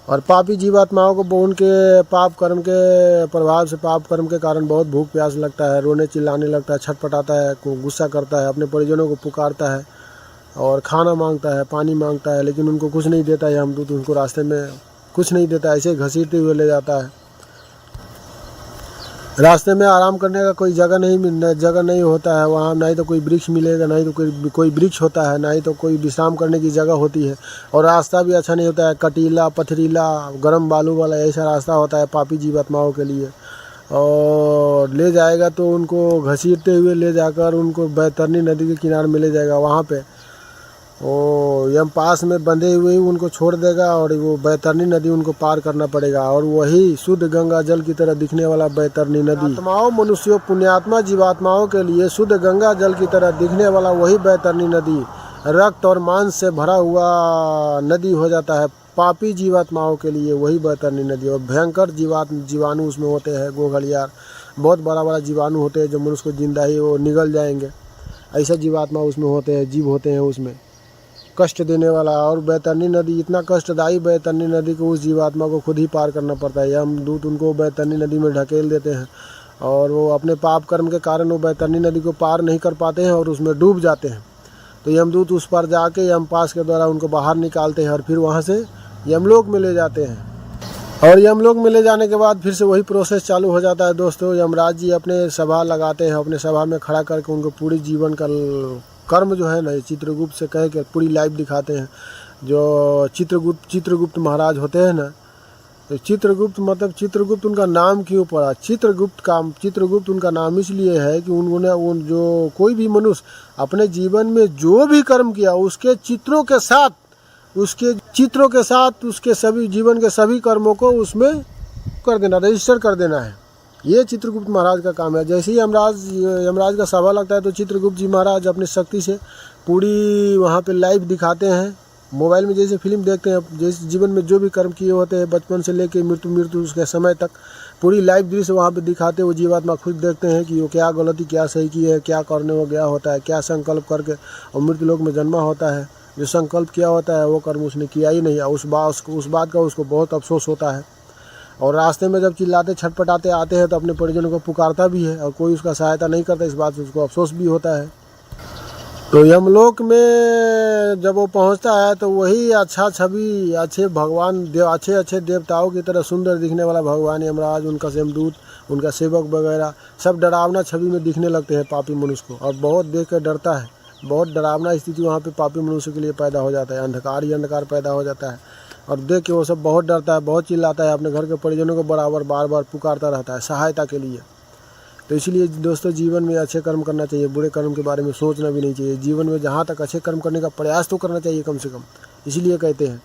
और पापी जीवात्माओं को उनके पाप कर्म के प्रभाव से, पाप कर्म के कारण बहुत भूख प्यास लगता है, रोने चिल्लाने लगता है, छटपटाता है, गुस्सा करता है, अपने परिजनों को पुकारता है और खाना मांगता है, पानी मांगता है, लेकिन उनको कुछ नहीं देता है यमदूत। उनको रास्ते में कुछ नहीं देता, ऐसे घसीटते हुए ले जाता है। रास्ते में आराम करने का कोई जगह नहीं होता है वहाँ, ना ही तो कोई वृक्ष मिलेगा, ना ही तो कोई वृक्ष होता है, ना ही तो कोई विश्राम करने की जगह होती है। और रास्ता भी अच्छा नहीं होता है, कटीला, पथरीला, गर्म बालू वाला ऐसा रास्ता होता है पापी जीवात्माओं के लिए। और ले जाएगा तो उनको घसीटते हुए ले जाकर उनको बैतरनी नदी के किनारे में ले जाएगा। वहाँ पे वो यमपास में बंधे हुए ही उनको छोड़ देगा और वो बैतरनी नदी उनको पार करना पड़ेगा। और वही शुद्ध गंगा जल की तरह दिखने वाला बैतरनी नदी, आत्माओं, मनुष्यों, पुण्यात्मा जीवात्माओं के लिए शुद्ध गंगा जल की तरह दिखने वाला वही बैतरनी नदी रक्त और मांस से भरा हुआ नदी हो जाता है। पापी जीवात्माओं के लिए वही बैतरनी नदी, और भयंकर जीवाणु उसमें होते हैं, गोघड़ियार, बहुत बड़ा जीवाणु होते हैं जो मनुष्य को जिंदा ही वो निगल जाएंगे, ऐसा जीवात्मा उसमें होते हैं, जीव होते हैं उसमें, कष्ट देने वाला। और बैतरनी नदी इतना कष्टदायी, बैतरनी नदी को उस जीवात्मा को खुद ही पार करना पड़ता है। यमदूत उनको बैतरनी नदी में ढकेल देते हैं और वो अपने पाप कर्म के कारण वो बैतरनी नदी को पार नहीं कर पाते हैं और उसमें डूब जाते हैं। तो यमदूत उस पर जाके यमपास के द्वारा उनको बाहर निकालते हैं और फिर वहाँ से यमलोक में ले जाते हैं। और यमलोक में ले जाने के बाद फिर से वही प्रोसेस चालू हो जाता है दोस्तों। यमराज जी अपने सभा लगाते हैं, अपने सभा में खड़ा करके उनको पूरी जीवन का कर्म जो है ना, चित्रगुप्त से कह के पूरी लाइव दिखाते हैं। जो चित्रगुप्त महाराज होते हैं ना, तो चित्रगुप्त मतलब चित्रगुप्त उनका नाम क्यों पड़ा? चित्रगुप्त उनका नाम इसलिए है कि उन्होंने जो कोई भी मनुष्य अपने जीवन में जो भी कर्म किया उसके चित्रों के साथ उसके सभी जीवन के सभी कर्मों को उसमें कर देना, रजिस्टर कर देना है। ये चित्रगुप्त महाराज का काम है। जैसे ही यमराज का सभा लगता है तो चित्रगुप्त जी महाराज अपनी शक्ति से पूरी वहाँ पे लाइव दिखाते हैं। मोबाइल में जैसे फिल्म देखते हैं, जैसे जीवन में जो भी कर्म किए होते हैं बचपन से लेकर मृत्यु उसके समय तक पूरी लाइव दृश्य वहाँ पे दिखाते हैं। वो जीवात्मा खुद देखते हैं कि वो क्या गलती क्या सही की है, क्या करने को गया होता है, क्या संकल्प करके और मृत्यु लोक में जन्मा होता है। जो संकल्प किया होता है वो कर्म उसने किया ही नहीं, उस बात का उसको बहुत अफसोस होता है। और रास्ते में जब चिल्लाते छटपटाते आते हैं तो अपने परिजनों को पुकारता भी है और कोई उसका सहायता नहीं करता, इस बात से उसको अफसोस भी होता है। तो यमलोक में जब वो पहुंचता है तो वही अच्छा छवि, अच्छे देवताओं की तरह सुंदर दिखने वाला भगवान यमराज, उनका यमदूत, उनका सेवक वगैरह सब डरावना छवि में दिखने लगते हैं पापी मनुष्य को, और बहुत देख कर डरता है। बहुत डरावना स्थिति वहाँ पे पापी मनुष्य के लिए पैदा हो जाता है, अंधकार ही अंधकार पैदा हो जाता है। और देख के वो सब बहुत डरता है, बहुत चिल्लाता है, अपने घर के परिजनों को बार बार पुकारता रहता है सहायता के लिए। तो इसलिए दोस्तों, जीवन में अच्छे कर्म करना चाहिए, बुरे कर्म के बारे में सोचना भी नहीं चाहिए। जीवन में जहाँ तक अच्छे कर्म करने का प्रयास तो करना चाहिए कम से कम, इसलिए कहते हैं।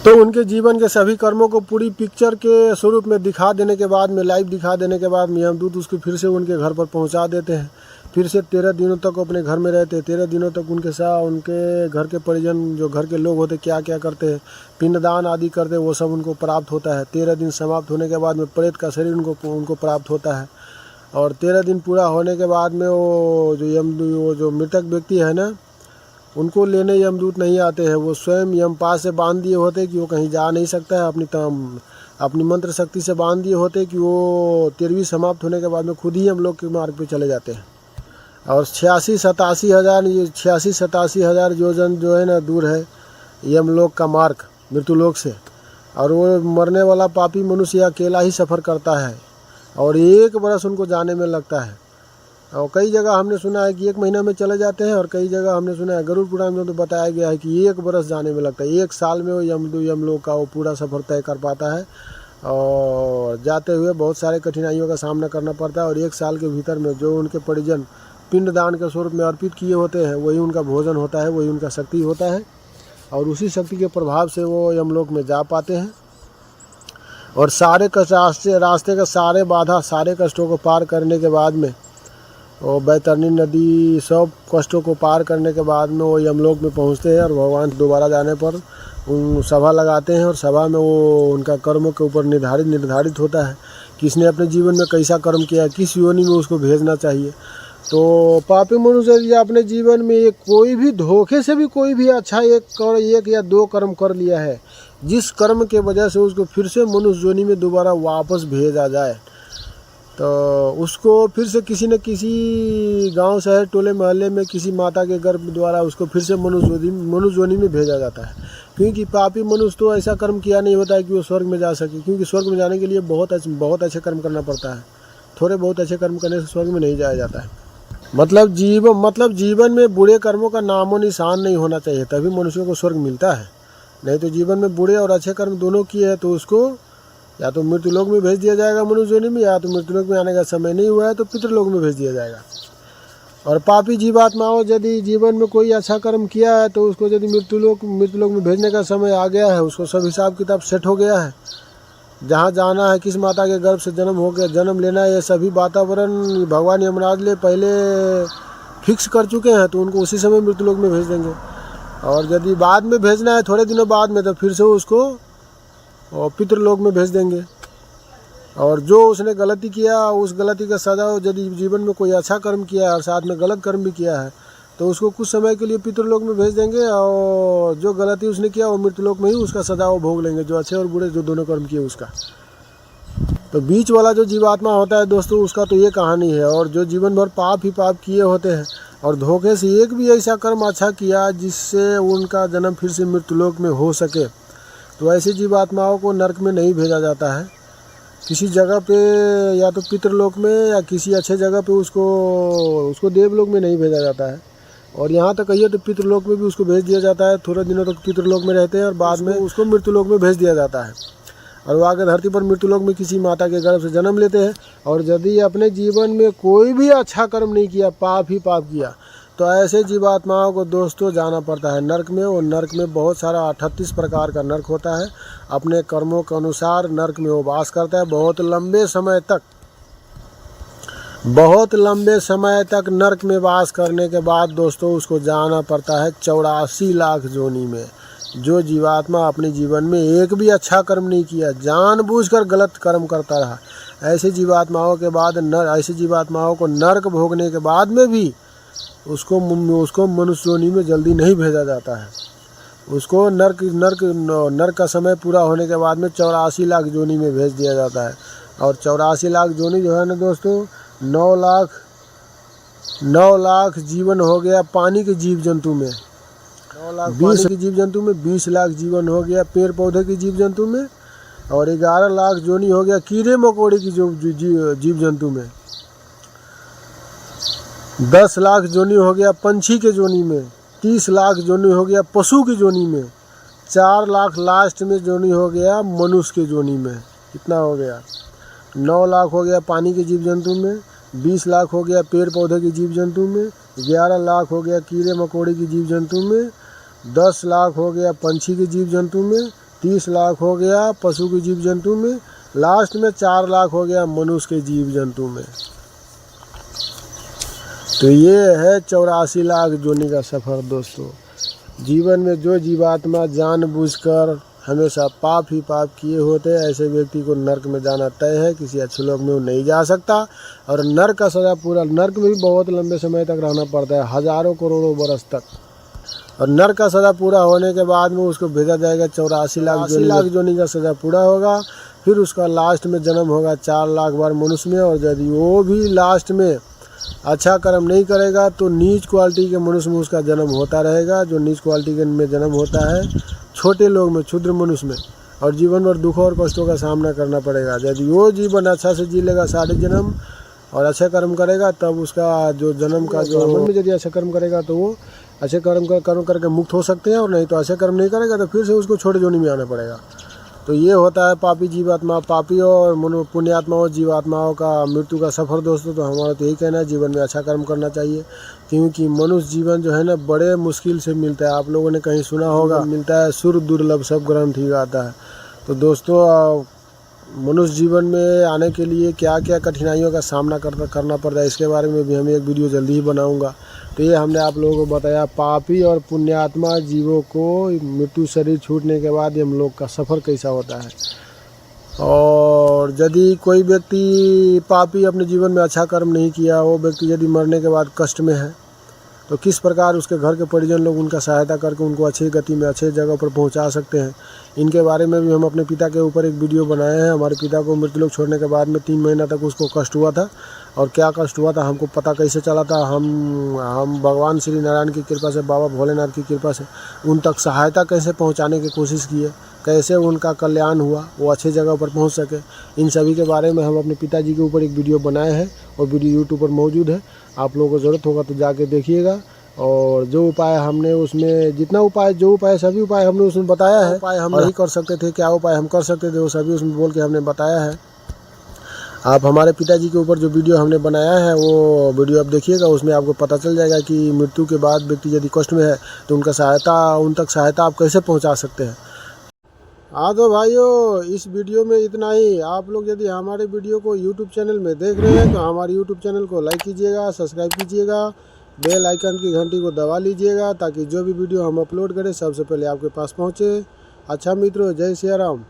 तो उनके जीवन के सभी कर्मों को पूरी पिक्चर के स्वरूप में दिखा देने के बाद में, लाइव दिखा देने के बाद में यमदूत उसको फिर से उनके घर पर पहुंचा देते हैं। फिर से 13 दिनों तक अपने घर में रहते हैं। 13 दिनों तक उनके साथ उनके घर के परिजन, जो घर के लोग होते क्या क्या करते हैं, पिंडदान आदि करते हैं, वो सब उनको प्राप्त होता है। 13 दिन समाप्त होने के बाद में प्रेत का शरीर उनको प्राप्त होता है। और 13 दिन पूरा होने के बाद में वो जो मृतक व्यक्ति है ना, उनको लेने यमदूत नहीं आते हैं। वो स्वयं यमपास से बांध दिए होते कि वो कहीं जा नहीं सकता है, अपनी मंत्र शक्ति से बांध दिए होते कि वो 13वीं समाप्त होने के बाद में खुद ही हम लोग के मार्ग पे चले जाते हैं। और 86-87 हज़ार योजन जो है ना दूर है यमलोक का मार्ग मृत्युलोक से। और वो मरने वाला पापी मनुष्य अकेला ही सफ़र करता है और 1 बरस उनको जाने में लगता है। और कई जगह हमने सुना है कि 1 महीना में चले जाते हैं, और कई जगह हमने सुना है, गरुड़ पुराण में तो बताया गया है कि 1 बरस जाने में लगता है। 1 साल में वो यमलोक का वो पूरा सफ़र तय कर पाता है। और जाते हुए बहुत सारे कठिनाइयों का सामना करना पड़ता है। और 1 साल के भीतर में जो उनके परिजन पिंडदान के स्वरूप में अर्पित किए होते हैं वही उनका भोजन होता है, वही उनका शक्ति होता है। और उसी शक्ति के प्रभाव से वो यमलोक में जा पाते हैं। और सारे रास्ते का सारे बाधा, सारे कष्टों को पार करने के बाद में, और बैतरणी नदी सब कष्टों को पार करने के बाद में वो यमलोक में पहुंचते हैं। और भगवान दोबारा जाने पर सभा लगाते हैं, और सभा में वो उनका कर्मों के ऊपर निर्धारित होता है किसने अपने जीवन में कैसा कर्म किया, किस योनि में उसको भेजना चाहिए। तो पापी मनुष्य यदि अपने जीवन में कोई भी धोखे से भी कोई भी अच्छा 1 या 2 कर्म कर लिया है, जिस कर्म के वजह से उसको फिर से मनुष्य योनि में दोबारा वापस भेजा जाए, तो उसको फिर से किसी न किसी गांव शहर टोले मोहल्ले में किसी माता के गर्भ द्वारा उसको फिर से मनुष्य योनि में भेजा जाता है। क्योंकि पापी मनुष्य तो ऐसा कर्म किया नहीं होता है कि वो स्वर्ग में जा सके, क्योंकि स्वर्ग में जाने के लिए बहुत अच्छे कर्म करना पड़ता है। थोड़े बहुत अच्छे कर्म करने से स्वर्ग में नहीं जाया जाता है। मतलब जीवन में बुरे कर्मों का नामो निशान नहीं होना चाहिए, तभी मनुष्यों को स्वर्ग मिलता है। नहीं तो जीवन में बुरे और अच्छे कर्म दोनों किए हैं तो उसको या तो मृत्युलोक में भेज दिया जाएगा मनुष्य योनि में, या तो मृत्युलोक में आने का समय नहीं हुआ है तो पितृलोक में भेज दिया जाएगा। और पापी जीवात्माओं यदि जीवन में कोई अच्छा कर्म किया है तो उसको यदि मृत्युलोक में भेजने का समय आ गया है, उसको सब हिसाब किताब सेट हो गया है, जहाँ जाना है, किस माता के गर्भ से जन्म लेना है, ये सभी वातावरण भगवान यमराज ले पहले फिक्स कर चुके हैं, तो उनको उसी समय मृत्युलोक में भेज देंगे। और यदि बाद में भेजना है थोड़े दिनों बाद में, तो फिर से उसको पितृलोक में भेज देंगे। और जो उसने गलती किया उस गलती का सजा, यदि जीवन में कोई अच्छा कर्म किया है और साथ में गलत कर्म भी किया है तो उसको कुछ समय के लिए पितृलोक में भेज देंगे, और जो गलती उसने किया वो मृत्युलोक में ही उसका सजा वो भोग लेंगे, जो अच्छे और बुरे जो दोनों कर्म किए उसका। तो बीच वाला जो जीवात्मा होता है दोस्तों, उसका तो ये कहानी है। और जो जीवन भर पाप ही पाप किए होते हैं और धोखे से एक भी ऐसा कर्म अच्छा किया जिससे उनका जन्म फिर से मृत्युलोक में हो सके, तो ऐसे जीवात्माओं को नरक में नहीं भेजा जाता है। किसी जगह पे या तो पितृलोक में या किसी अच्छे जगह पे उसको देवलोक में नहीं भेजा जाता है। और यहाँ तक कहिए तो पितृलोक में भी उसको भेज दिया जाता है। थोड़े दिनों तक पितृलोक में रहते हैं और बाद में उसको मृत्युलोक में भेज दिया जाता है। और वो आगे धरती पर मृत्युलोक में किसी माता के गर्भ से जन्म लेते हैं। और यदि अपने जीवन में कोई भी अच्छा कर्म नहीं किया, पाप ही पाप किया, तो ऐसे जीवात्माओं को दोस्तों जाना पड़ता है नर्क में। और नर्क में बहुत सारा 38 प्रकार का नर्क होता है। अपने कर्मों के अनुसार नर्क में वो वास करता है बहुत लंबे समय तक नर्क में वास करने के बाद दोस्तों उसको जाना पड़ता है 84 लाख योनि में। जो जीवात्मा अपने जीवन में एक भी अच्छा कर्म नहीं किया, जानबूझकर गलत कर्म करता रहा, ऐसे जीवात्माओं को नर्क भोगने के बाद में भी उसको मनुष्य योनि में जल्दी नहीं भेजा जाता है। उसको नर्क का समय पूरा होने के बाद में 84 लाख योनि में भेज दिया जाता है। और 84 लाख योनि जो है ना दोस्तों, 9 लाख जीवन हो गया पानी के जीव जंतु में, 9 लाख 20 के जीव जंतु में, 20 लाख जीवन हो गया पेड़ पौधे के जीव जंतु में, और 11 लाख योनि हो गया कीड़े मकोड़े की जीव जंतु में, 10 लाख योनि हो गया पंछी के योनि में, 30 लाख योनि हो गया पशु की योनि में, 4 लाख लास्ट में योनि हो गया मनुष्य के योनि में। कितना हो गया? 9 लाख हो गया पानी के जीव जंतु में, 20 लाख हो गया पेड़ पौधे के जीव जंतु में, 11 लाख हो गया कीड़े मकोड़े के जीव जंतु में, 10 लाख हो गया पंछी के जीव जंतु में, 30 लाख हो गया पशु के जीव जंतु में, लास्ट में 4 लाख हो गया मनुष्य के जीव जंतु में। तो ये है 84 लाख योनि का सफ़र दोस्तों। जीवन में जो जीवात्मा जानबूझकर हमेशा पाप ही पाप किए होते हैं, ऐसे व्यक्ति को नर्क में जाना तय है। किसी अच्छे लोक में वो नहीं जा सकता। और नर्क का सज़ा पूरा, नर्क में भी बहुत लंबे समय तक रहना पड़ता है, हज़ारों करोड़ों बरस तक। और नर्क का सज़ा पूरा होने के बाद में उसको भेजा जाएगा 84 लाख योनि का सज़ा पूरा होगा। फिर उसका लास्ट में जन्म होगा 4 लाख बार मनुष्य में। और यदि वो भी लास्ट में अच्छा कर्म नहीं करेगा तो नीच क्वालिटी के मनुष्य में उसका जन्म होता रहेगा। जो नीच क्वालिटी के में जन्म होता है छोटे लोग में, क्षुद्र मनुष्य में, और जीवन भर दुखों और कष्टों का सामना करना पड़ेगा। यदि वो जीवन अच्छा से जी लेगा सारे जन्म और अच्छे कर्म करेगा, तब उसका जो जन्म का जो मन में यदि अच्छे कर्म करेगा तो वो अच्छे कर्म करके मुक्त हो सकते हैं। और नहीं तो अच्छे कर्म नहीं करेगा तो फिर से उसको छोटे योनि में आना पड़ेगा। तो ये होता है पापी जीवात्मा, पापी और पुण्यात्माओं जीवात्माओं का मृत्यु का सफ़र दोस्तों। तो हमारा तो यही कहना है, जीवन में अच्छा कर्म करना चाहिए, क्योंकि मनुष्य जीवन जो है ना बड़े मुश्किल से मिलता है। आप लोगों ने कहीं सुना होगा, मिलता है सुर दुर्लभ सब ग्रंथ ही गाता है। तो दोस्तों मनुष्य जीवन में आने के लिए क्या क्या कठिनाइयों का सामना करना पड़ता है, इसके बारे में भी हम एक वीडियो जल्दी ही बनाऊंगा। तो ये हमने आप लोगों को बताया पापी और पुण्यात्मा जीवों को मृत्यु शरीर छूटने के बाद हम लोग का सफ़र कैसा होता है। और यदि कोई व्यक्ति पापी अपने जीवन में अच्छा कर्म नहीं किया, वो व्यक्ति यदि मरने के बाद कष्ट में है, तो किस प्रकार उसके घर के परिजन लोग उनका सहायता करके उनको अच्छी गति में अच्छे जगह पर पहुंचा सकते हैं, इनके बारे में भी हम अपने पिता के ऊपर एक वीडियो बनाए हैं। हमारे पिता को मृत्युलोक छोड़ने के बाद में 3 महीना तक उसको कष्ट हुआ था। और क्या कष्ट हुआ था हमको पता कैसे चला था, हम भगवान श्री नारायण की कृपा से, बाबा भोलेनाथ की कृपा से उन तक सहायता कैसे पहुँचाने की कोशिश किए, कैसे उनका कल्याण हुआ, वो अच्छे जगह पर पहुंच सके। इन सभी के बारे में हम अपने पिताजी के ऊपर एक वीडियो बनाए हैं और वीडियो यूट्यूब पर मौजूद है। आप लोगों को ज़रूरत होगा तो जाके देखिएगा। और जो उपाय हमने उसमें, जो उपाय सभी उपाय हमने उसमें बताया है। उपाय हम नहीं कर सकते थे, क्या उपाय हम कर सकते थे, वो सभी उसमें बोल के हमने बताया है। आप हमारे पिताजी के ऊपर जो वीडियो हमने बनाया है वो वीडियो आप देखिएगा, उसमें आपको पता चल जाएगा कि मृत्यु के बाद व्यक्ति यदि कष्ट में है तो उन तक सहायता आप कैसे पहुँचा सकते हैं। हाँ तो भाइयों, इस वीडियो में इतना ही। आप लोग यदि हमारे वीडियो को यूट्यूब चैनल में देख रहे हैं तो हमारे यूट्यूब चैनल को लाइक कीजिएगा, सब्सक्राइब कीजिएगा, बेल आइकन की घंटी को दबा लीजिएगा, ताकि जो भी वीडियो हम अपलोड करें सबसे पहले आपके पास पहुँचे। अच्छा मित्रों, जय सिया राम।